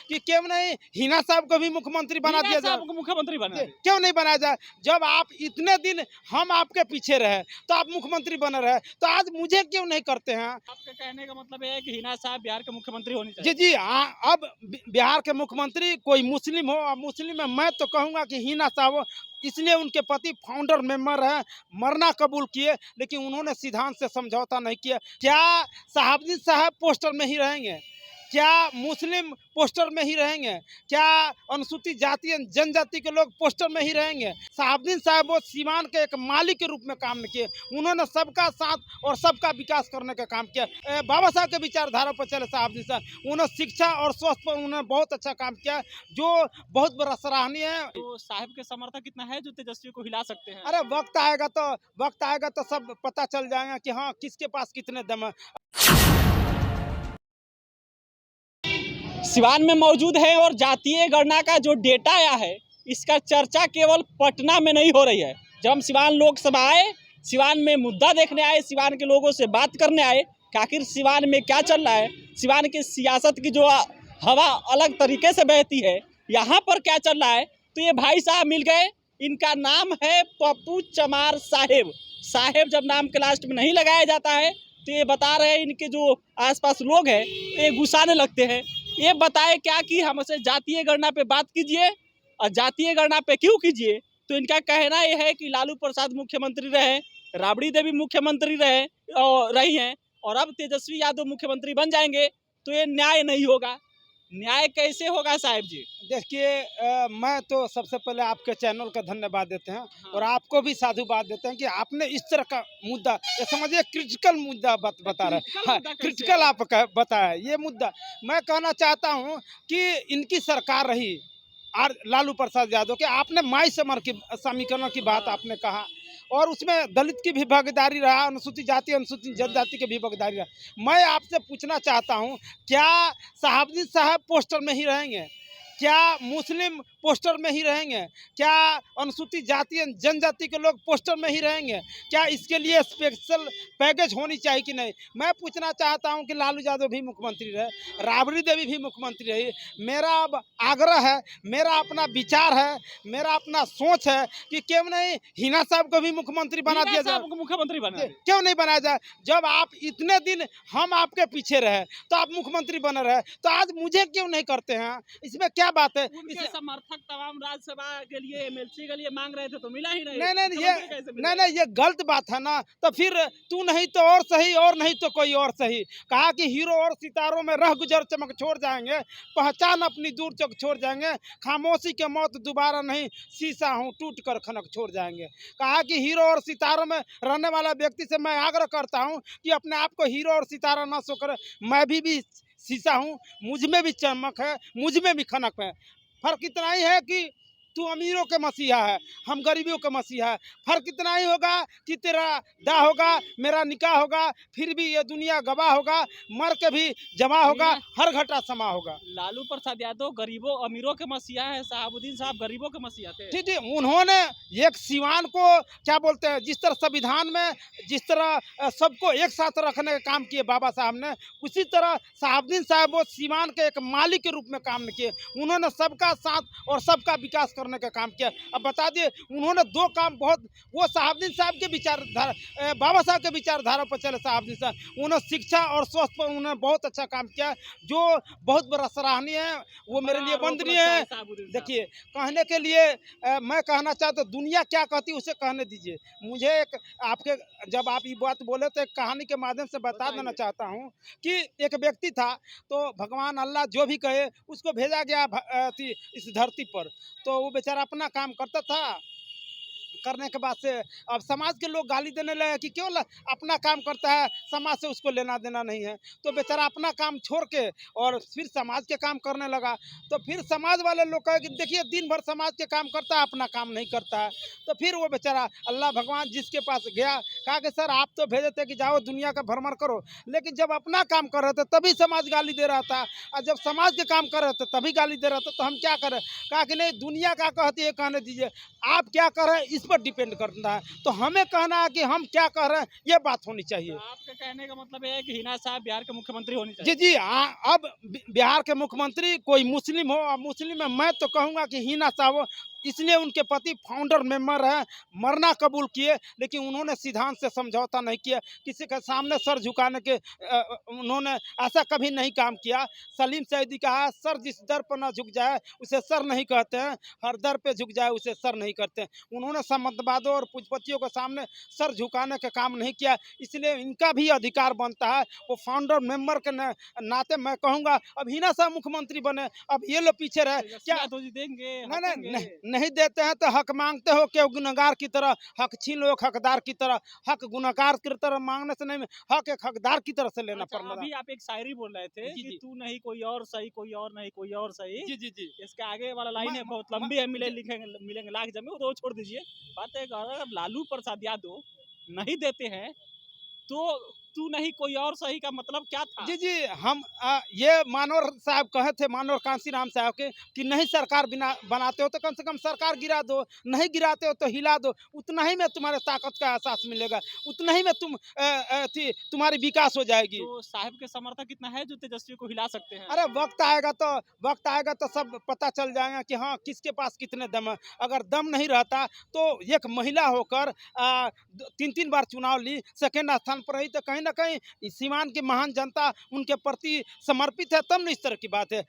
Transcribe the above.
कि क्यों नहीं हिना साहब को भी मुख्यमंत्री बना दिया जाए, मुख्यमंत्री बना क्यों नहीं बनाया जाए। जब आप इतने दिन हम आपके पीछे रहे तो आप मुख्यमंत्री बने रहे, तो आज मुझे क्यों नहीं करते हैं। आपका कहने का मतलब है कि हिना साहब बिहार के मुख्यमंत्री होने जी चाहिए। जी हाँ, अब बिहार के मुख्यमंत्री कोई मुस्लिम हो, अब मुस्लिम है, मैं तो कहूँगा कि हिना साहब हो, इसलिए उनके पति फाउंडर मेंबर हैं, मरना कबूल किए, लेकिन उन्होंने सिद्धांत से समझौता नहीं किया। क्या शहाबुद्दीन साहब पोस्टर में ही रहेंगे, क्या मुस्लिम पोस्टर में ही रहेंगे, क्या अनुसूचित जाति जनजाति के लोग पोस्टर में ही रहेंगे। शहाबुद्दीन साहब वो सीवान के एक मालिक के रूप में काम किए, उन्होंने सबका साथ और सबका विकास करने का काम किया। बाबा साहब के विचारधारा पर चले शहाबुद्दीन साहब, उन्होंने शिक्षा और स्वास्थ्य पर उन्होंने बहुत अच्छा काम किया, जो बहुत बड़ा सराहनीय है। तो साहब के समर्थक कितना है जो तेजस्वी को हिला सकते हैं? अरे वक्त आएगा तो सब पता चल जाएगा कि हाँ किसके पास कितने दम है। सिवान में मौजूद है और जातीय गणना का जो डेटा आया है, इसका चर्चा केवल पटना में नहीं हो रही है। जब हम सिवान लोकसभा आए, सिवान में मुद्दा देखने आए, सिवान के लोगों से बात करने आए कि आखिर सिवान में क्या चल रहा है, सिवान की सियासत की जो हवा अलग तरीके से बहती है, यहाँ पर क्या चल रहा है, तो ये भाई साहब मिल गए। इनका नाम है पप्पू चमार साहेब। साहेब जब नाम के लास्ट में नहीं लगाया जाता है तो ये बता रहे हैं, इनके जो आसपास लोग हैं ये गुस्साने लगते हैं। ये बताए क्या कि हमसे जातीय गणना पे बात कीजिए, और जातीय गणना पे क्यों कीजिए। तो इनका कहना यह है कि लालू प्रसाद मुख्यमंत्री रहे, राबड़ी देवी मुख्यमंत्री रही हैं, और अब तेजस्वी यादव मुख्यमंत्री बन जाएंगे तो ये न्याय नहीं होगा। न्याय कैसे होगा साहब जी? देखिए, मैं तो सबसे पहले आपके चैनल का धन्यवाद देते हैं, हाँ। और आपको भी साधुवाद देते हैं कि आपने इस तरह का मुद्दा, ये समझिए क्रिटिकल मुद्दा बता रहे हैं। हाँ, क्रिटिकल आप बताया ये मुद्दा। मैं कहना चाहता हूं कि इनकी सरकार रही और लालू प्रसाद यादव के, आपने माई समीकरण की बात आपने कहा, और उसमें दलित की भी भागीदारी रहा, अनुसूचित जाति अनुसूचित जनजाति की भी भागीदारी रहा। मैं आपसे पूछना चाहता हूं, क्या शहाबुद्दीन साहब पोस्टर में ही रहेंगे, क्या मुस्लिम पोस्टर में ही रहेंगे, क्या अनुसूचित जाति जनजाति के लोग पोस्टर में ही रहेंगे, क्या इसके लिए स्पेशल पैकेज होनी चाहिए कि नहीं। मैं पूछना चाहता हूं कि लालू यादव भी मुख्यमंत्री रहे, राबड़ी देवी भी मुख्यमंत्री रही। मेरा अब आग्रह है, मेरा अपना विचार है, मेरा अपना सोच है कि क्यों नहीं हिना साहब को भी मुख्यमंत्री बना दिया जाए, मुख्यमंत्री बना क्यों नहीं बनाया जाए। जब आप इतने दिन हम आपके पीछे रहे तो आप मुख्यमंत्री बने रहे, तो आज मुझे क्यों नहीं करते हैं, इसमें क्या बात है। उनके समर्थक तमाम राज्यसभा के लिए, एमएलसी के लिए मांग रहे थे तो मिला ही नहीं। नहीं, ये गलत बात है ना। तो फिर तू नहीं तो और सही, और नहीं तो कोई और सही। कहा कि हीरो और सितारों में रह गुजर चमक छोड़ जाएंगे, पहचान अपनी दूर तक छोड़ जाएंगे, खामोशी के मौत दोबारा नहीं, शीशा हूँ टूट कर खनक छोड़ जाएंगे। कहा कि हीरो और सितारों में रहने वाला व्यक्ति से मैं आग्रह करता हूँ कि अपने आप को हीरो और सितारा ना सोकर, मैं भी शीशा हूँ, मुझ में भी चमक है, मुझ में भी खनक है। फर्क इतना ही है कि तू अमीरों के मसीहा है, हम गरीबियों के मसीहा है। फर्क इतना ही होगा कि तेरा दाह होगा, मेरा निकाह होगा, फिर भी ये दुनिया गवाह होगा, मर के भी जमा होगा, हर घटा समा होगा। लालू प्रसाद यादव गरीबों अमीरों के मसीहा है, शहाबुद्दीन साहब गरीबों के मसीहा थे। जी जी, उन्होंने एक सिवान को क्या बोलते हैं, जिस तरह संविधान में जिस तरह सबको एक साथ रखने का काम किए बाबा साहब ने, उसी तरह शहाबुद्दीन साहब वो सिवान के एक मालिक के रूप में काम किए। उन्होंने सबका साथ और सबका विकास करने का काम किया। अब बता दिए, उन्होंने दो काम बहुत, वो शहाबुद्दीन साहब के विचारधारा, बाबा साहब के विचारधारा पर चले शहाबुद्दीन साहब, उन्होंने शिक्षा और स्वास्थ्य पर उन्होंने बहुत अच्छा काम किया, जो बहुत बड़ा सराहनीय है, वो मेरे लिए वंदनीय है। देखिए, कहने के लिए मैं कहना चाहता हूँ, दुनिया क्या कहती है उसे कहने दीजिए। मुझे एक आपके, जब आप ये बात बोले तो एक कहानी के माध्यम से बता देना चाहता हूँ कि एक व्यक्ति था, तो भगवान अल्लाह जो भी कहे उसको भेजा गया इस धरती पर। तो वो बेचारा अपना काम करता था, करने के बाद से अब समाज के लोग गाली देने लगे कि क्यों अपना काम करता है, समाज से उसको लेना देना नहीं है। तो बेचारा अपना काम छोड़ के और फिर समाज के काम करने लगा। तो फिर समाज वाले लोग कहे कि देखिए दिन भर समाज के काम करता है, अपना काम नहीं करता है। तो फिर वो बेचारा अल्लाह भगवान जिसके पास गया, कहा कि सर आप तो भेजे थे कि जाओ दुनिया का भ्रमण करो, लेकिन जब अपना काम कर रहे थे तभी समाज गाली दे रहा था, और जब समाज के काम कर रहे थे तभी गाली दे रहा था, तो हम क्या करें। कहा कि नहीं, दुनिया क्या कहती है कहने दीजिए, आप क्या कर रहे हैं इस पर पर डिपेंड करता है। तो हमें कहना है कि हम क्या कह रहे हैं ये बात होनी चाहिए। तो आपका कहने का मतलब ये है कि हिना साहब बिहार के मुख्यमंत्री होनी चाहिए। जी जी अब बिहार के मुख्यमंत्री कोई मुस्लिम हो, मुस्लिम में मैं तो कहूँगा कि हिना साहब हो, इसलिए उनके पति फाउंडर मेंबर हैं, मरना कबूल किए, लेकिन उन्होंने सिद्धांत से समझौता नहीं किया, किसी के सामने सर झुकाने के उन्होंने ऐसा कभी नहीं काम किया। सलीम सैदी कहा है, सर जिस दर पर न झुक जाए उसे सर नहीं कहते हैं, हर दर पे झुक जाए उसे सर नहीं करते हैं। उन्होंने सामंतवादियों और पूंजीपतियों के सामने सर झुकाने का काम नहीं किया, इसलिए इनका भी अधिकार बनता है। वो फाउंडर मेंबर के नाते मैं कहूँगा अब हिना साहब मुख्यमंत्री बने, अब ये लोग पीछे रहे क्या? तो जी देंगे, नहीं नहीं देते हैं तो हक मांगते हो क्यों? गुनहगार की तरह हक छीन लो, हकदार की तरह। हक गुनहगार की तरह मांगने से नहीं, हक एक हकदार की तरह से लेना अच्छा, पड़ता अभी आप एक शायरी बोल रहे थे जी, कि जी। तू नहीं कोई और सही, कोई और नहीं कोई और सही। जी जी जी इसके आगे वाला लाइन है म- बहुत म- लंबी है, मिलेंगे लाख जमे, वो तो छोड़ दीजिए। बात है अगर लालू प्रसाद यादव नहीं देते हैं तो तू नहीं कोई और सही का मतलब क्या था? जी जी हम ये मानवर साहब कहे थे, मानवर कांसी राम साहब के, कि नहीं सरकार बिना बनाते हो तो कम से कम सरकार गिरा दो, नहीं गिराते हो तो हिला दो, उतना ही में तुम्हारे ताकत का एहसास मिलेगा, उतना ही में तुम्हारी विकास हो जाएगी। तो साहब के समर्थक कितना है जो तेजस्वी को हिला सकते हैं? अरे वक्त आएगा तो सब पता चल जाएगा कि हाँ किसके पास कितने दम है। अगर दम नहीं रहता तो एक महिला होकर 3 बार चुनाव ली, सेकेंड स्थान पर रही, तो कहीं ना कहीं इस सीमान की महान जनता उनके प्रति समर्पित है, तब न इस तरह की बात है।